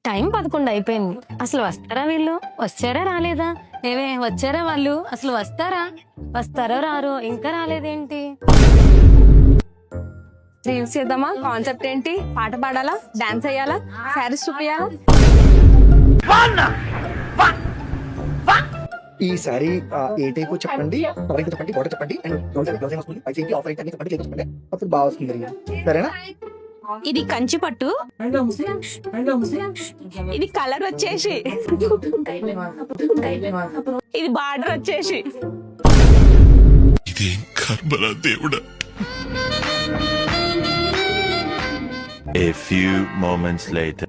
Time 11 అయిపోయింది. అసలు వస్తారా వీళ్ళు? వచ్చారా రాలేదా? ఏవే వచ్చారా వాళ్ళు? అసలు వస్తారా? వస్తారో రారో ఇంకా రాలేదేంటి? రీల్స్ చేద్దామా? కాన్సెప్ట్ ఏంటి? పాట పాడాలా? డాన్స్ అయ్యాలా? శారీస్ చూపియాలా? ఈ సారీ ఏ టైప్ చెప్పండి, కలర్ చెప్పండి, బార్డర్ చెప్పండి, అండ్ బ్లౌజ్ వస్తుంది, పైకి ఏంటి, ఆఫర్ ఏంటి అని చెప్పండి, లేదు చెప్పండి, అప్పుడు బాగా వస్తుంది. సరేనా? ఇది కంచి పట్టు, ఇది కలర్ వచ్చేసి, ఇది బార్డర్ వచ్చేసి. ఇదేం కర్మరా దేవుడా. A few moments later.